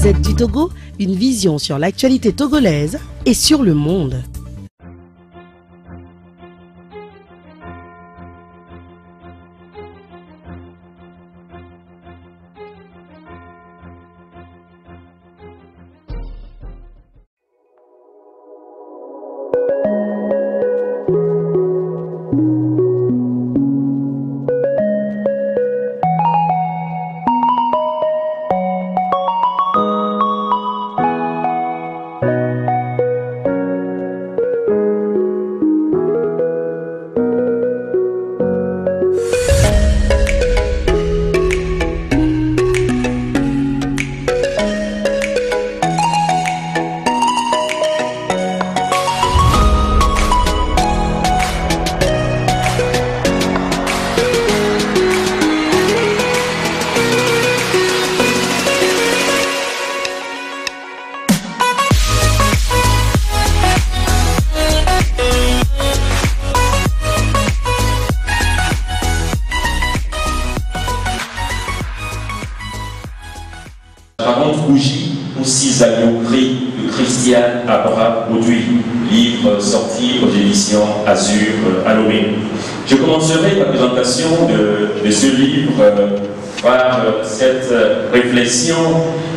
Gazette du Togo, une vision sur l'actualité togolaise et sur le monde. Bougie ou 6 agneaux gris de Christiane Abra-Bauduit, livre sorti aux éditions Azur à Lomé. Je commencerai ma présentation de ce livre par cette réflexion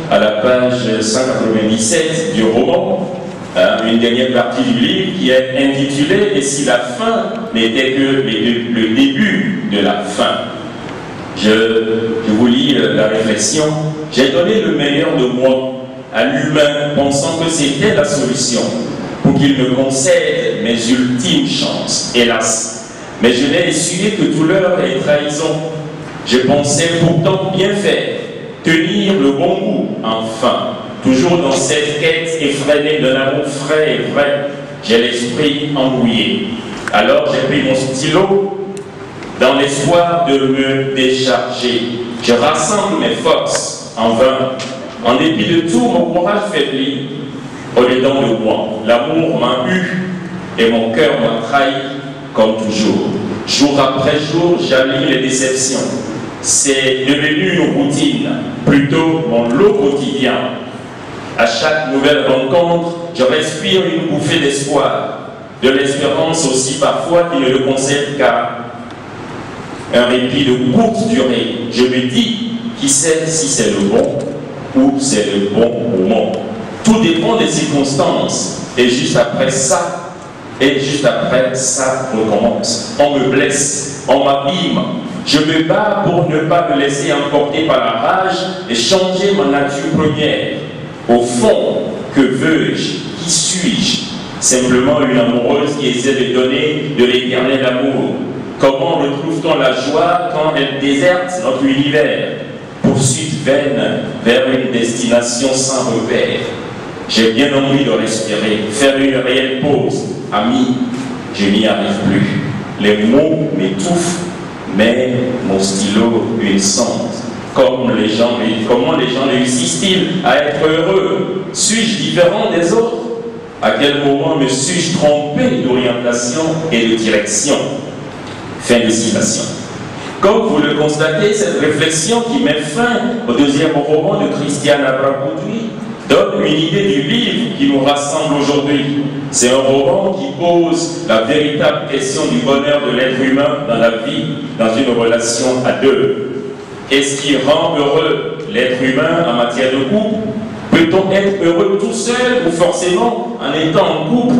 à la page 197 du roman, une dernière partie du livre qui est intitulée « Et si la fin n'était que le début de la fin ». Je vous lis la réflexion. J'ai donné le meilleur de moi à l'humain, pensant que c'était la solution pour qu'il me concède mes ultimes chances. Hélas, mais je n'ai essuyé que douleur et trahison. Je pensais pourtant bien faire, tenir le bon goût, enfin. Toujours dans cette quête effrénée d'un amour frais et vrai, j'ai l'esprit embrouillé. Alors j'ai pris mon stylo, dans l'espoir de me décharger. Je rassemble mes forces en vain. En dépit de tout, mon courage faiblit au-dedans de moi. L'amour m'a eu et mon cœur m'a trahi comme toujours. Jour après jour, j'allie les déceptions. C'est devenu une routine, plutôt mon lot quotidien. À chaque nouvelle rencontre, je respire une bouffée d'espoir, de l'espérance aussi parfois qui ne le concède qu'à un répit de courte durée. Je me dis, qui sait si c'est le bon ou c'est le bon moment. Tout dépend des circonstances. Et juste après ça, recommence. On me blesse, on m'abîme. Je me bats pour ne pas me laisser emporter par la rage et changer ma nature première. Au fond, que veux-je? Qui suis-je? Simplement une amoureuse qui essaie de donner de l'éternel amour. Comment retrouve-t-on la joie quand elle déserte notre univers? Poursuite vaine vers une destination sans repère. J'ai bien envie de respirer, faire une réelle pause. Ami, je n'y arrive plus. Les mots m'étouffent, mais mon stylo une sonde. Comment les gens réussissent-ils à être heureux? Suis-je différent des autres? À quel moment me suis-je trompé d'orientation et de direction? Fin de citation. Comme vous le constatez, cette réflexion qui met fin au deuxième roman de Christiane Abra-Bauduit donne une idée du livre qui nous rassemble aujourd'hui. C'est un roman qui pose la véritable question du bonheur de l'être humain dans la vie, dans une relation à deux. Qu'est-ce qui rend heureux l'être humain en matière de couple? Peut-on être heureux tout seul ou forcément en étant en couple?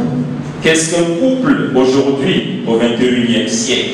Qu'est-ce qu'un couple aujourd'hui au XXIe siècle?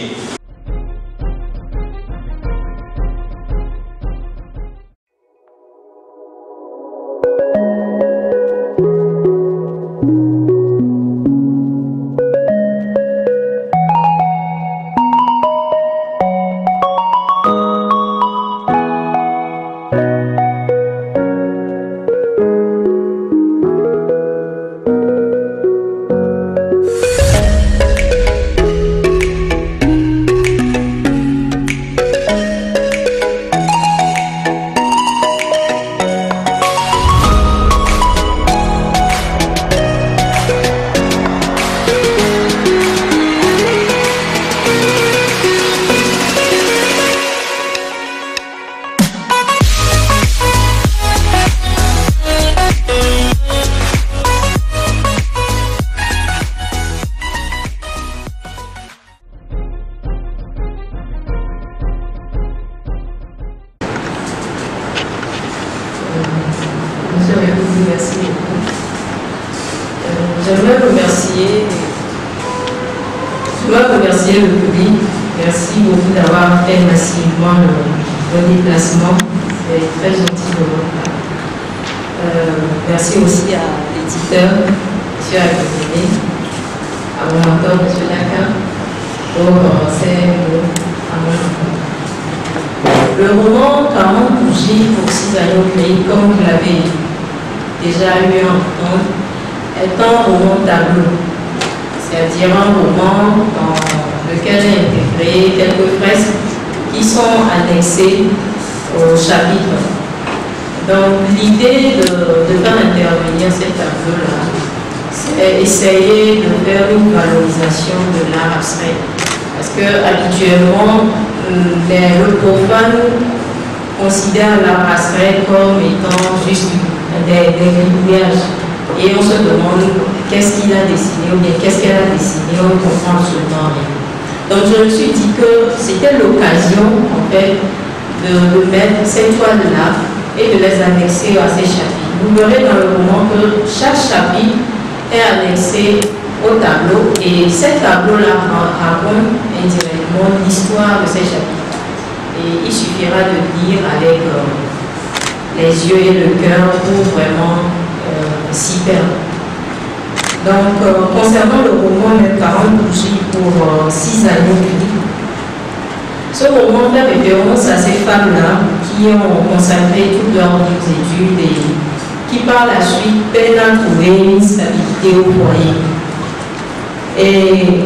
remercier. Je dois remercier le public. Merci beaucoup d'avoir fait massivement le déplacement. C'est très gentil de votre part. Merci aussi à l'éditeur, M. Aguilé, à mon mentor, M. Laka, pour ces mots à mon enfant. Le roman 40 bougies pour 6 agneaux gris, comme vous l'avez déjà eu en compte, est un roman tableau, c'est-à-dire un roman dans lequel est intégré quelques fresques qui sont annexées au chapitre. Donc l'idée de faire intervenir ces tableaux-là, c'est essayer de faire une valorisation de l'art abstrait. Parce que habituellement, le profane considère l'art abstrait comme étant juste des gribouillages. Et on se demande qu'est-ce qu'il a dessiné ou bien qu'est-ce qu'elle a dessiné, on comprend absolument rien. Donc je me suis dit que c'était l'occasion en fait de mettre ces toiles-là et de les annexer à ces chapitres. Vous verrez dans le roman que chaque chapitre est annexé au tableau et ces tableaux-là racontent indirectement l'histoire de ces chapitres. Et il suffira de lire avec les yeux et le cœur pour vraiment s'y perdre. Donc, concernant le roman Les 40 bougies pour 6 agneaux gris, ce roman fait référence à ces femmes-là qui ont consacré toutes leurs études et qui par la suite peinent à trouver une stabilité au foyer. Et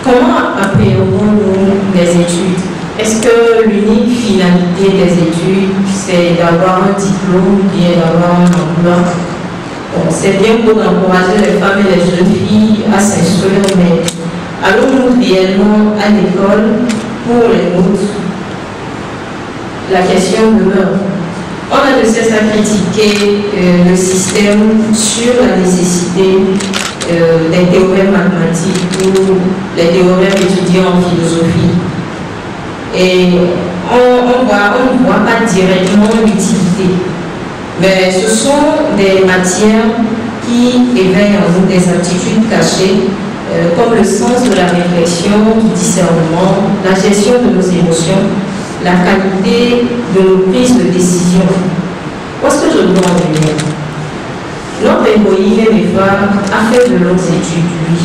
comment appréhendons-nous les études? Est-ce que l'unique finalité des études, c'est d'avoir un diplôme ou bien d'avoir un emploi? Bon, c'est bien beau d'encourager les femmes et les jeunes filles à s'instruire, mais allons-nous réellement à l'école pour les nôtres? La question demeure. On a de cesse à critiquer le système sur la nécessité des théorèmes mathématiques ou les théorèmes étudiés en philosophie. Et on ne voit pas directement l'utilité. Mais ce sont des matières qui éveillent en nous des aptitudes cachées, comme le sens de la réflexion, du discernement, la gestion de nos émotions, la qualité de nos prises de décision. Où est-ce que je dois en venir? Notre héroïne Eva a fait de longues études, oui.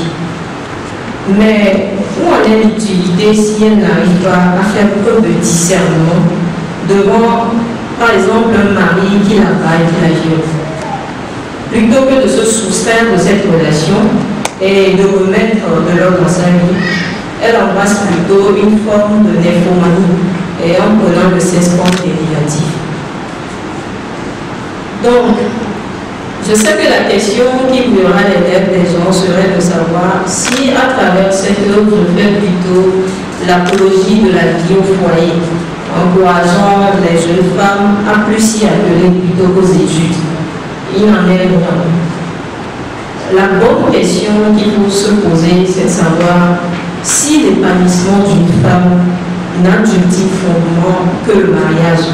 Mais où en est l'utilité si elle n'arrive pas à faire preuve de discernement devant, par exemple, un mari qui la bat et qui la viole? Plutôt que de se soustraire de cette relation et de remettre de l'ordre dans sa vie, elle embrasse plutôt une forme de nymphomanie et en prenant de ses sports dérivatifs. Donc, je sais que la question qui brûlera les lèvres des gens serait de savoir si à travers cette œuvre je fais plutôt l'apologie de la vie au foyer, encourageant les jeunes femmes à plus s'y atteler plutôt qu'aux études. Il n'en est rien. La bonne question qu'il faut se poser, c'est de savoir si l'épanouissement d'une femme n'a d'ultime fondement que le mariage.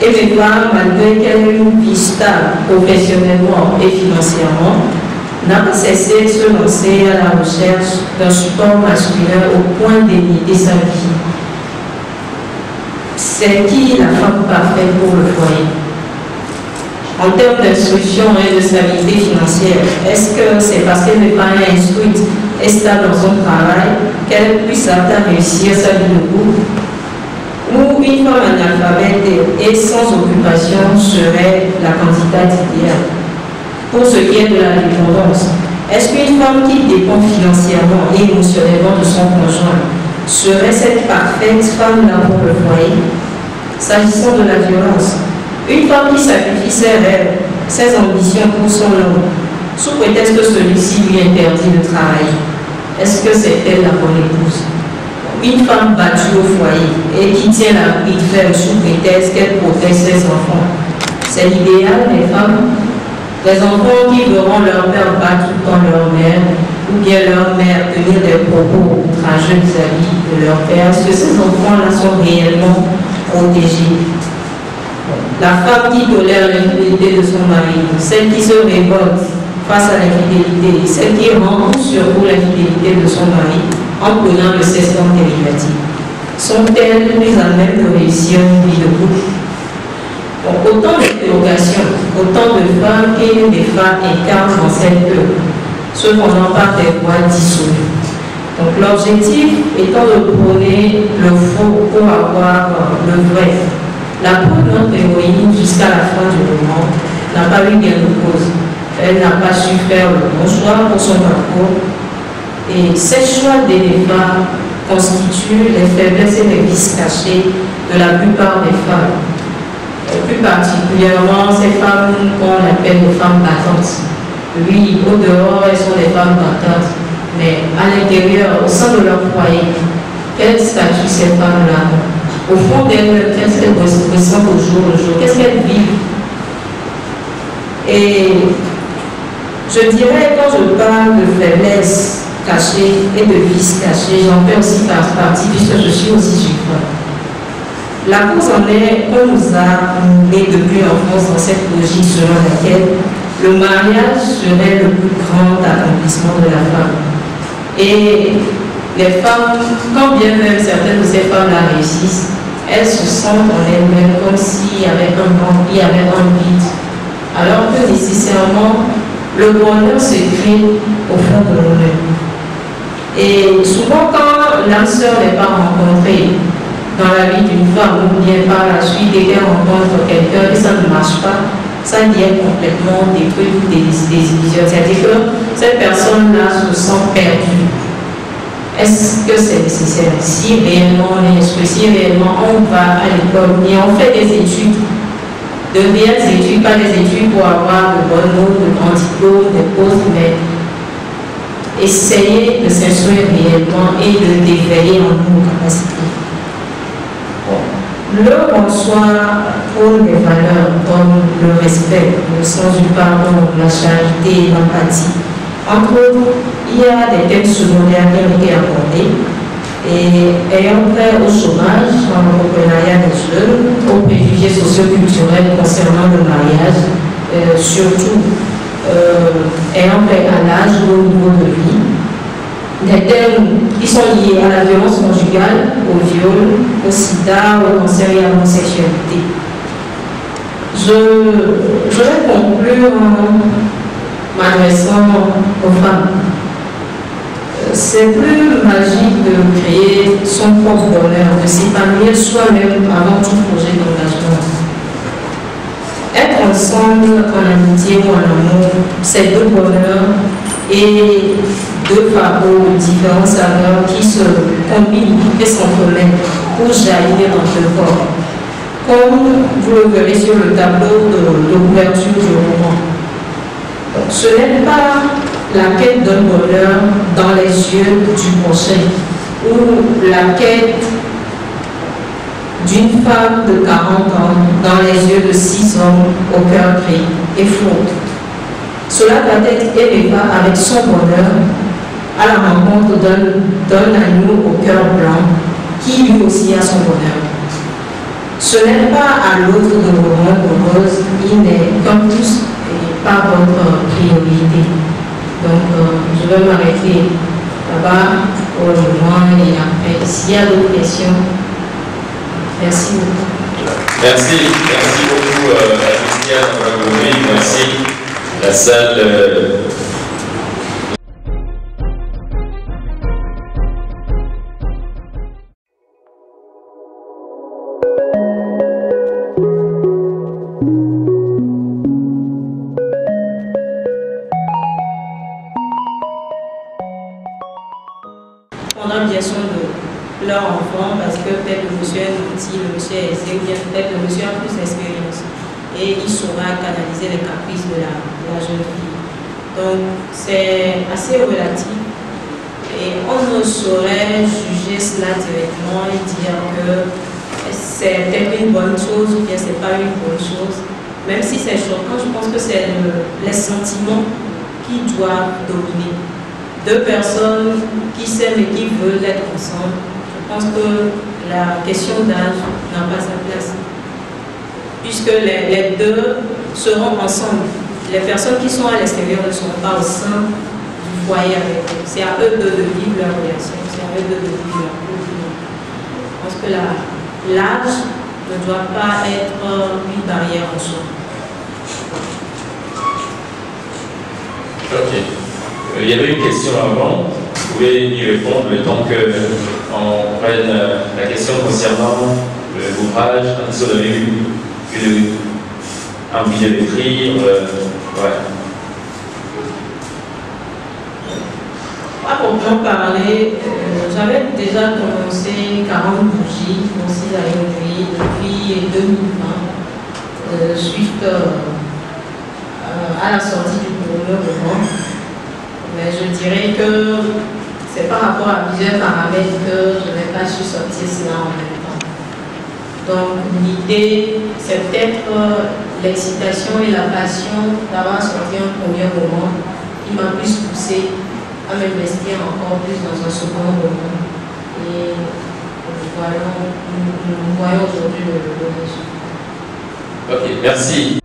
Et mes femmes, malgré qu'elle ait une vie stable professionnellement et financièrement, n'a pas cessé de se lancer à la recherche d'un support masculin au point d'imiter sa vie. C'est qui la femme parfaite pour le foyer? En termes d'instruction et de stabilité financière, est-ce que c'est parce qu'elle n'est pas instruite et stable dans son travail qu'elle puisse à réussir sa vie de couple? Ou une femme analphabète et sans occupation serait la candidate idéale? Pour ce qui est de la dépendance, est-ce qu'une femme qui dépend financièrement et émotionnellement de son conjoint serait cette parfaite femme-là pour le foyer? S'agissant de la violence, une femme qui sacrifie ses rêves, ses ambitions pour son homme, sous prétexte que celui-ci lui interdit de travailler, est-ce que c'est elle la bonne épouse? Une femme battue au foyer et qui tient la vie de fer sous prétexte qu'elle protège ses enfants, c'est l'idéal des femmes? Les enfants qui verront leur père battre tout le temps leur mère, ou bien leur mère tenir des propos outrageux vis-à-vis de leur père, est-ce que ces enfants-là sont réellement protégés? La femme qui tolère l'infidélité de son mari, celle qui se révolte face à l'infidélité, celle qui rend sur vous l'infidélité de son mari en prenant le cession dérivatif, sont-elles plus à même de réussir une vie de couple? Bon, autant d'interrogations, autant de femmes et des femmes écartent dans cette œuvre, cependant par des voies dissolues. Donc l'objectif étant de prôner le faux pour avoir le vrai. La peau de notre héroïne jusqu'à la fin du roman n'a pas eu gain de cause. Elle n'a pas su faire le bon choix pour son parcours. Et ces choix d'éléphants constituent les faiblesses et les vices cachés de la plupart des femmes. Plus particulièrement ces femmes qu'on appelle les femmes battantes. Oui, au dehors, elles sont des femmes battantes. Mais à l'intérieur, au sein de leur foyer, quel statut ces femmes-là ont? Au fond d'elles, qu'est-ce qu'elles ressentent au jour le jour? Qu'est-ce qu'elles vivent? Et je dirais, quand je parle de faiblesse cachée et de vices cachés, j'en fais aussi partie puisque je suis aussi juive. La cause en est qu'on nous a mis depuis l'enfance dans cette logique selon laquelle le mariage serait le plus grand accomplissement de la femme. Et les femmes, quand bien même certaines de ces femmes-là réussissent, elles se sentent en elles-mêmes comme s'il y avait un vide. Alors que nécessairement, le bonheur se crée au fond de nous-mêmes. Et souvent, quand l'âme sœur n'est pas rencontrée dans la vie d'une femme, ou bien par la suite, dès qu'elle rencontre quelqu'un et ça ne marche pas, ça devient complètement détruit des illusions. C'est-à-dire que cette personne-là se sent perdue. Est-ce que c'est nécessaire? Si réellement on est instruit, si réellement on va à l'école, et on fait des études, de réelles études, pas des études pour avoir de bonnes notes, de grands diplômes, des postes, mais essayer de s'instruire réellement et de déveiller en nous nos capacités. Le bonsoir prône des valeurs comme le respect, le sens du pardon, la charité et l'empathie. Entre autres, il y a des thèmes secondaires qui ont été abordés. Et ayant trait au chômage, en l'entrepreneuriat des jeunes, aux préjugés socioculturels concernant le mariage, surtout ayant trait à l'âge ou au niveau de vie, des thèmes qui sont liés à la violence conjugale, au viol, au sida, au cancer et à l'homosexualité. Je vais conclure en m'adressant aux femmes. C'est plus magique de créer son propre bonheur, de s'épanouir soi-même avant tout projet d'engagement. Être ensemble en amitié ou en amour, c'est deux bonheurs et deux fardeaux de différentes saveurs qui se combinent et s'entremêlent pour jaillir dans le corps. Comme vous le verrez sur le tableau de couverture du roman. Donc, ce n'est pas la quête d'un bonheur dans les yeux du prochain ou la quête d'une femme de 40 ans dans les yeux de 6 hommes au cœur gris et faux. Cela doit être élevé avec son bonheur à la rencontre d'un agneau au cœur blanc qui lui aussi a son bonheur. Ce n'est pas à l'autre de vous rendre heureuse, il n'est qu'un plus et pas votre priorité. Donc, je vais m'arrêter là-bas pour le moment et après, s'il y a d'autres questions, merci beaucoup. Merci beaucoup Christiane, merci. La salle. Prendra bien soin de leur enfant parce que peut-être le monsieur est petit, le monsieur est aisé, ou bien peut-être le monsieur a plus d'expérience et il saura canaliser les caprices de la jeune fille. Donc c'est assez relatif et on ne saurait juger cela directement et dire que c'est peut-être une bonne chose ou bien c'est pas une bonne chose. Même si c'est choquant, je pense que c'est les sentiments qui doivent dominer. Deux personnes qui s'aiment et qui veulent être ensemble, je pense que la question d'âge n'a pas sa place. Puisque les deux seront ensemble. les personnes qui sont à l'extérieur ne sont pas au sein du foyer avec eux. C'est à eux de vivre leur relation, c'est à eux de vivre leur couple. Je pense que l'âge ne doit pas être une barrière en soi. Ok. Il y avait une question avant. Vous pouvez y répondre le temps qu'on prenne la question concernant l'ouvrage. Si vous avez eu envie de l'écrire. Ouais. À proprement parler, j'avais déjà commencé 40 bougies pour 6 années depuis 2020, suite à la sortie du premier roman. Mais je dirais que c'est par rapport à plusieurs paramètres que je n'ai pas su sortir cela en même temps. Donc l'idée, c'est peut-être l'excitation et la passion d'avoir sorti un premier roman qui m'a plus poussé à m'investir encore plus dans un second roman. Et nous voyons aujourd'hui le résultat. Ok, merci.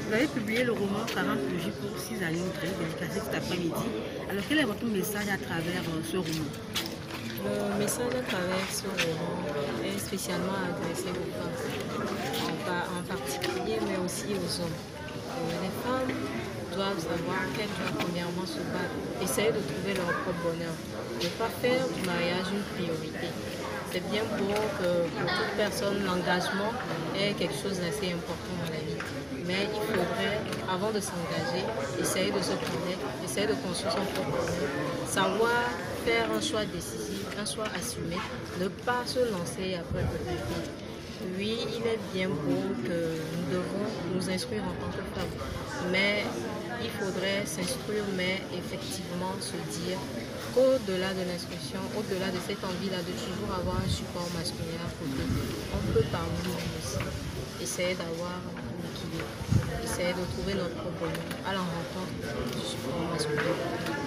Vous avez publié le roman 40 bougies pour 6 années dédicacé cet après-midi. Alors quel est votre message à travers ce roman? Le message à travers ce roman est spécialement adressé aux femmes, en particulier, mais aussi aux hommes. Les femmes doivent savoir qu'elles doivent premièrement se battre, essayer de trouver leur propre bonheur, ne pas faire du mariage une priorité. C'est bien beau que pour toute personne, l'engagement est quelque chose d'assez important dans la vie. Mais il faudrait, avant de s'engager, essayer de se connaître, essayer de construire son propre bonheur, savoir faire un choix décisif, un choix assumé, ne pas se lancer après le début. Oui, il est bien beau que nous devons nous instruire en tant que femmes, mais il faudrait s'instruire, mais effectivement se dire qu'au-delà de l'instruction, au-delà de cette envie-là de toujours avoir un support masculin à côté, on peut par nous-mêmes aussi essayer d'avoir l'équilibre, essayer de trouver notre propre bonheur à la rencontre du support masculin.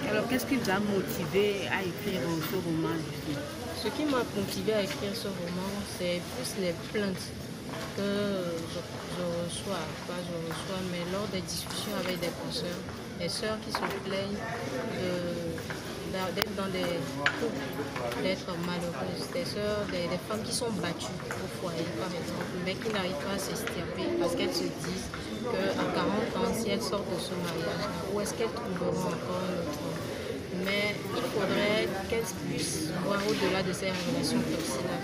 Alors qu'est-ce qui vous a motivé à écrire ce roman? Ce qui m'a motivé à écrire ce roman, c'est plus les plaintes que je reçois, mais lors des discussions avec des consoeurs, des sœurs qui se plaignent d'être dans des couples, d'être malheureuses, des sœurs, des femmes qui sont battues au foyer par exemple, mais qui n'arrivent pas à s'extirper parce qu'elles se disent qu'à 40 ans, si elles sortent de ce mariage, où est-ce qu'elles trouveront encore un autre homme? Mais il faudrait qu'elles puissent voir au-delà de ces relations toxiques-là.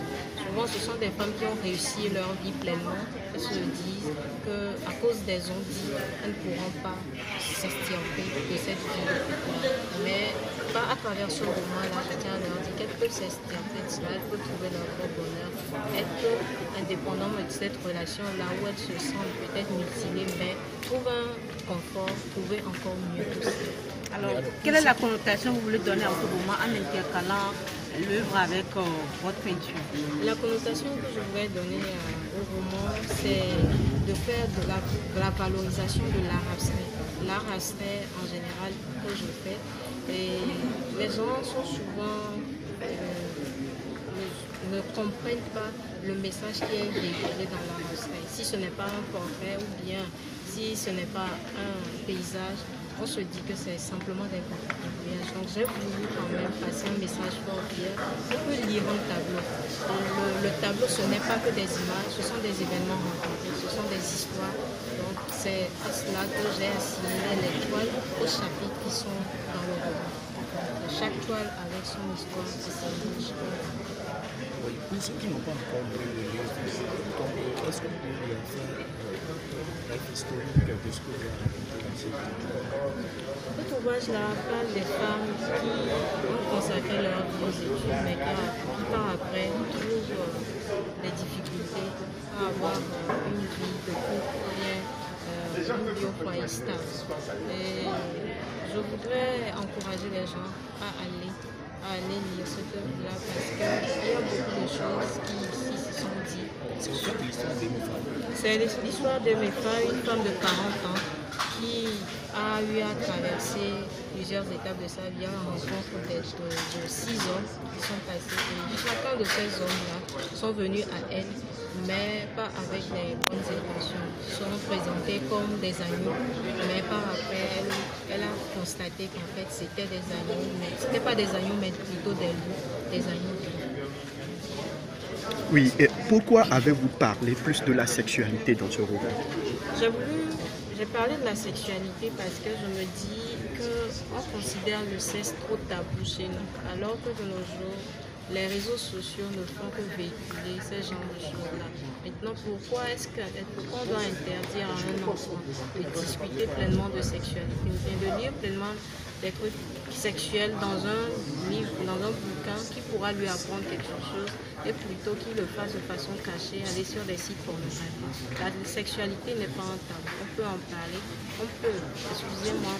Souvent, ce sont des femmes qui ont réussi leur vie pleinement. Elles se disent qu'à cause des on-dit, elles ne pourront pas s'extirper de cette vie de couple. Mais pas à travers ce roman-là, je tiens à leur dire qu'elles peuvent s'extirper de cela, elles peuvent trouver leur propre bonheur, être indépendantes de cette relation-là où elles se sentent peut-être mutilées, mais trouver un confort, trouver encore mieux aussi. Alors, quelle est la connotation que vous voulez donner à ce roman en intercalant l'œuvre avec votre peinture? La connotation que je voudrais donner au roman, c'est de faire de la valorisation de l'art abstrait. L'art abstrait, en général, que je fais, Et les gens sont souvent ne comprennent pas le message qui est véhiculé dans la mosquée. Si ce n'est pas un portrait ou bien si ce n'est pas un paysage, on se dit que c'est simplement des coquillages. Donc j'ai voulu quand même passer un message fort clair. On peut lire un tableau. Le tableau, ce n'est pas que des images, ce sont des événements rencontrés, ce sont des histoires. Donc c'est à cela que j'ai assimilé les toiles aux chapitres qui sont dans le roman. Chaque toile avec son histoire et sa logique. Oui, pour ceux qui n'ont pas encore lu le livre, est-ce que vous pouvez faire bref historique de ce que vous avez raconté dans cette vidéo? Cet ouvrage-là parle des femmes qui ont consacré leur vie aux études, mais qui par après trouvent des difficultés à avoir une vie de couple ou bien une vie au foyer stable. Et je voudrais encourager les gens à aller lire ce livre-là parce qu'il y a beaucoup de choses qui ici se sont dites. C'est l'histoire de mes femmes. C'est l'histoire de mes femmes, une femme de 40 ans qui a eu à traverser plusieurs étapes de sa vie à la rencontre de 6 hommes qui sont passés. Et chacun de ces hommes-là sont venus à elle, mais pas avec les bonnes intentions. Ils sont présentés comme des agneaux, mais par après, elle a constaté qu'en fait c'était des agneaux, mais ce n'était pas des agneaux, mais plutôt des loups, des agneaux. Oui, et pourquoi avez-vous parlé plus de la sexualité dans ce roman? J'ai parlé de la sexualité parce que je me dis qu'on considère le sexe trop tabou chez nous, alors que de nos jours, les réseaux sociaux ne font que véhiculer ce genre de choses-là. Maintenant, pourquoi on doit interdire à un enfant de discuter pleinement de sexualité ou bien de lire pleinement des trucs sexuels dans un livre, dans un bouquin qui pourra lui apprendre quelque chose et plutôt qu'il le fasse de façon cachée, aller sur des sites pornographiques. La sexualité n'est pas un tabou, on peut en parler, on peut, excusez-moi,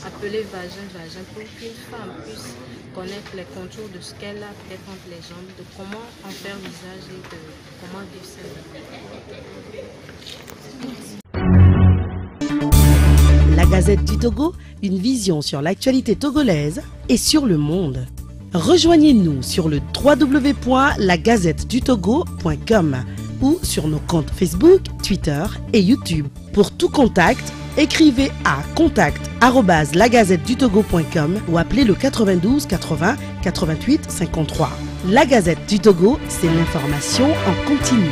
appeler vagin pour qu'une femme puisse connaître les contours de ce qu'elle a peut-être entre les jambes, de comment en faire l'usage et de comment vivre sa vie. La Gazette du Togo, une vision sur l'actualité togolaise et sur le monde. Rejoignez-nous sur le www.lagazettedutogo.com ou sur nos comptes Facebook, Twitter et YouTube. Pour tout contact, écrivez à contact@lagazettedutogo.com ou appelez le 92 80 88 53. La Gazette du Togo, c'est l'information en continu.